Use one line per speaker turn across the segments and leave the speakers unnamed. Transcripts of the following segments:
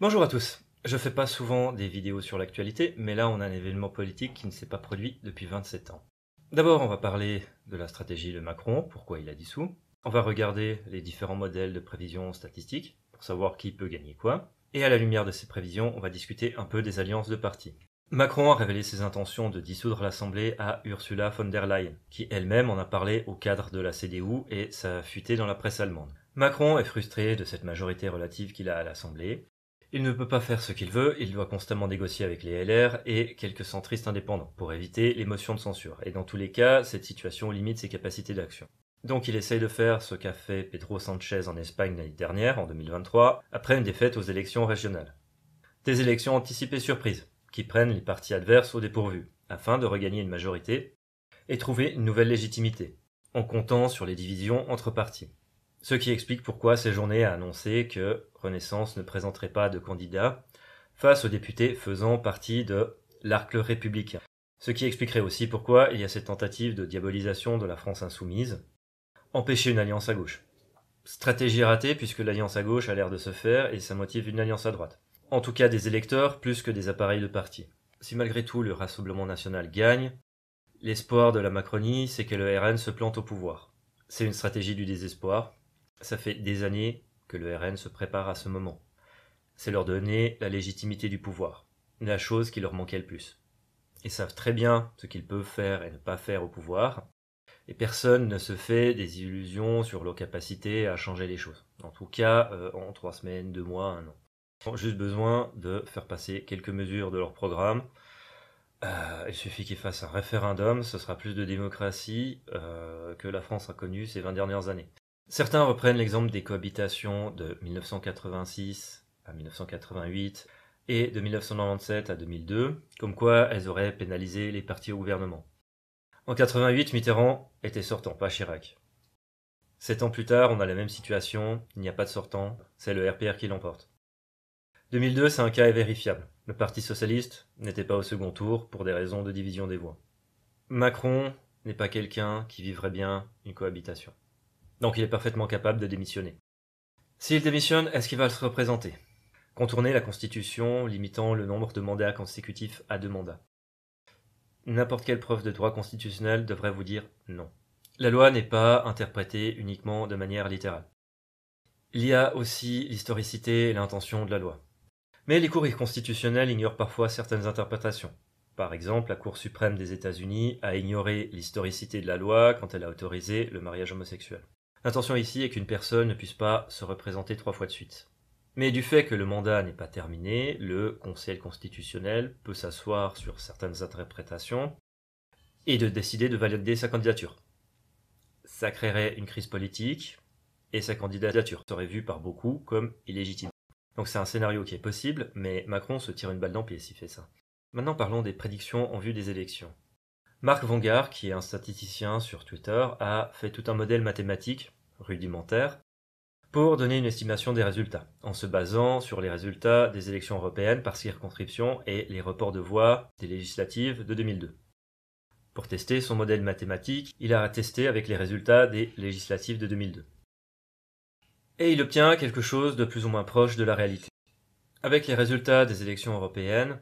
Bonjour à tous. Je fais pas souvent des vidéos sur l'actualité, mais là on a un événement politique qui ne s'est pas produit depuis 27 ans. D'abord, on va parler de la stratégie de Macron, pourquoi il a dissous. On va regarder les différents modèles de prévision statistique pour savoir qui peut gagner quoi. Et à la lumière de ces prévisions, on va discuter un peu des alliances de partis. Macron a révélé ses intentions de dissoudre l'Assemblée à Ursula von der Leyen, qui elle-même en a parlé au cadre de la CDU et ça a fuité dans la presse allemande. Macron est frustré de cette majorité relative qu'il a à l'Assemblée. Il ne peut pas faire ce qu'il veut, il doit constamment négocier avec les LR et quelques centristes indépendants pour éviter les motions de censure. Et dans tous les cas, cette situation limite ses capacités d'action. Donc il essaye de faire ce qu'a fait Pedro Sanchez en Espagne l'année dernière, en 2023, après une défaite aux élections régionales. Des élections anticipées surprises, qui prennent les partis adverses au dépourvu, afin de regagner une majorité et trouver une nouvelle légitimité, en comptant sur les divisions entre partis. Ce qui explique pourquoi Séjourné a annoncé que Renaissance ne présenterait pas de candidat face aux députés faisant partie de l'arc républicain. Ce qui expliquerait aussi pourquoi il y a cette tentative de diabolisation de la France insoumise, empêcher une alliance à gauche. Stratégie ratée puisque l'alliance à gauche a l'air de se faire et ça motive une alliance à droite. En tout cas des électeurs plus que des appareils de parti. Si malgré tout le Rassemblement national gagne, l'espoir de la Macronie c'est que le RN se plante au pouvoir. C'est une stratégie du désespoir. Ça fait des années que le RN se prépare à ce moment. C'est leur donner la légitimité du pouvoir, la chose qui leur manquait le plus. Ils savent très bien ce qu'ils peuvent faire et ne pas faire au pouvoir, et personne ne se fait des illusions sur leur capacité à changer les choses. En tout cas, en 3 semaines, 2 mois, 1 an. Ils ont juste besoin de faire passer quelques mesures de leur programme. Il suffit qu'ils fassent un référendum, ce sera plus de démocratie que la France a connu ces 20 dernières années. Certains reprennent l'exemple des cohabitations de 1986 à 1988 et de 1997 à 2002, comme quoi elles auraient pénalisé les partis au gouvernement. En 88, Mitterrand était sortant, pas Chirac. 7 ans plus tard, on a la même situation, il n'y a pas de sortant, c'est le RPR qui l'emporte. 2002, c'est un cas vérifiable. Le Parti socialiste n'était pas au second tour pour des raisons de division des voix. Macron n'est pas quelqu'un qui vivrait bien une cohabitation. Donc il est parfaitement capable de démissionner. S'il démissionne, est-ce qu'il va se représenter? Contourner la Constitution limitant le nombre de mandats consécutifs à 2 mandats. N'importe quelle preuve de droit constitutionnel devrait vous dire non. La loi n'est pas interprétée uniquement de manière littérale. Il y a aussi l'historicité et l'intention de la loi. Mais les cours constitutionnels ignorent parfois certaines interprétations. Par exemple, la Cour suprême des États-Unis a ignoré l'historicité de la loi quand elle a autorisé le mariage homosexuel. L'intention ici est qu'une personne ne puisse pas se représenter 3 fois de suite. Mais du fait que le mandat n'est pas terminé, le Conseil constitutionnel peut s'asseoir sur certaines interprétations et de décider de valider sa candidature. Ça créerait une crise politique et sa candidature serait vue par beaucoup comme illégitime. Donc c'est un scénario qui est possible, mais Macron se tire une balle dans le pied s'il fait ça. Maintenant parlons des prédictions en vue des élections. Marc Vanguard, qui est un statisticien sur Twitter, a fait tout un modèle mathématique, rudimentaire, pour donner une estimation des résultats, en se basant sur les résultats des élections européennes par circonscription et les reports de voix des législatives de 2002. Pour tester son modèle mathématique, il a testé avec les résultats des législatives de 2002. Et il obtient quelque chose de plus ou moins proche de la réalité. Avec les résultats des élections européennes,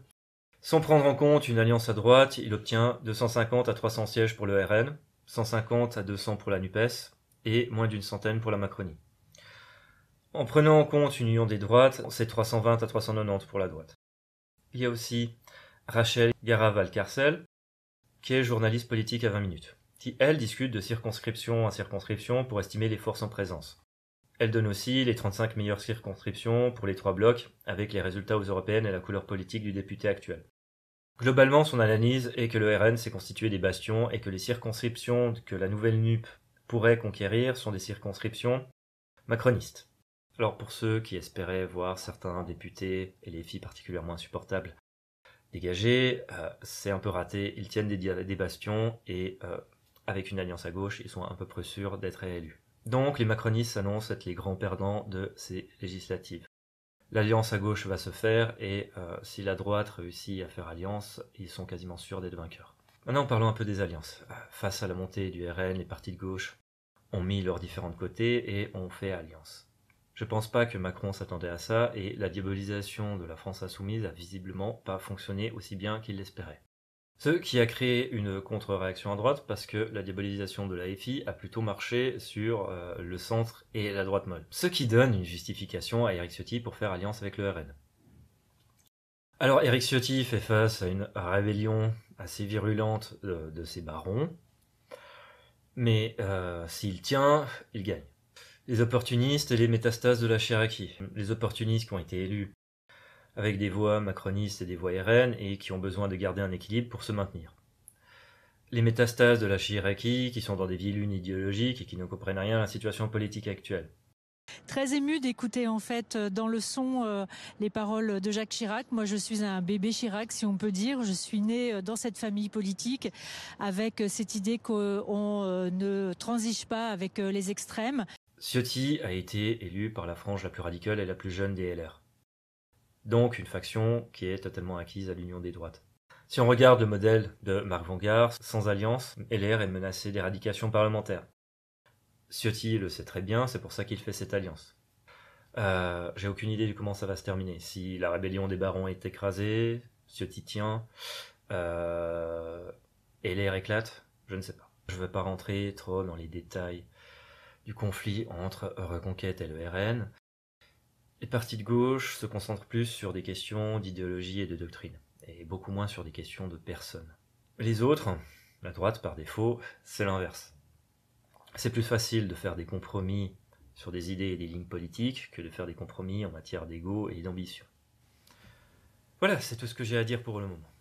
sans prendre en compte une alliance à droite, il obtient 250 à 300 sièges pour le RN, 150 à 200 pour la NUPES et moins d'une centaine pour la Macronie. En prenant en compte une union des droites, c'est 320 à 390 pour la droite. Il y a aussi Rachel Garra-Valcarcel, qui est journaliste politique à 20 minutes, qui elle discute de circonscription à circonscription pour estimer les forces en présence. Elle donne aussi les 35 meilleures circonscriptions pour les 3 blocs, avec les résultats aux européennes et la couleur politique du député actuel. Globalement, son analyse est que le RN s'est constitué des bastions et que les circonscriptions que la nouvelle NUP pourrait conquérir sont des circonscriptions macronistes. Alors pour ceux qui espéraient voir certains députés et les filles particulièrement insupportables dégagés, c'est un peu raté. Ils tiennent des bastions et avec une alliance à gauche, ils sont à peu près sûrs d'être réélus. Donc les macronistes s'annoncent être les grands perdants de ces législatives. L'alliance à gauche va se faire et si la droite réussit à faire alliance, ils sont quasiment sûrs d'être vainqueurs. Maintenant parlons un peu des alliances. Face à la montée du RN, les partis de gauche ont mis leurs différents côtés et ont fait alliance. Je pense pas que Macron s'attendait à ça, et la diabolisation de la France insoumise a visiblement pas fonctionné aussi bien qu'il l'espérait. Ce qui a créé une contre-réaction à droite, parce que la diabolisation de la FI a plutôt marché sur le centre et la droite molle. Ce qui donne une justification à Éric Ciotti pour faire alliance avec le RN. Alors Éric Ciotti fait face à une rébellion assez virulente de ses barons, mais s'il tient, il gagne. Les opportunistes et les métastases de la Chiraquie. Les opportunistes qui ont été élus avec des voix macronistes et des voix RN et qui ont besoin de garder un équilibre pour se maintenir. Les métastases de la Chiraquie qui sont dans des vieilles lunes idéologiques et qui ne comprennent rien à la situation politique actuelle.
Très émue d'écouter en fait dans le son les paroles de Jacques Chirac. Moi je suis un bébé Chirac si on peut dire. Je suis née dans cette famille politique avec cette idée qu'on ne transige pas avec les extrêmes.
Ciotti a été élu par la frange la plus radicale et la plus jeune des LR. Donc une faction qui est totalement acquise à l'union des droites. Si on regarde le modèle de Marc Vangard, sans alliance, LR est menacé d'éradication parlementaire. Ciotti le sait très bien, c'est pour ça qu'il fait cette alliance. J'ai aucune idée de comment ça va se terminer. Si la rébellion des barons est écrasée, Ciotti tient, LR éclate, je ne sais pas. Je ne veux pas rentrer trop dans les détails du conflit entre Reconquête et le RN. Les partis de gauche se concentrent plus sur des questions d'idéologie et de doctrine, et beaucoup moins sur des questions de personnes. Les autres, la droite par défaut, c'est l'inverse. C'est plus facile de faire des compromis sur des idées et des lignes politiques que de faire des compromis en matière d'ego et d'ambition. Voilà, c'est tout ce que j'ai à dire pour le moment.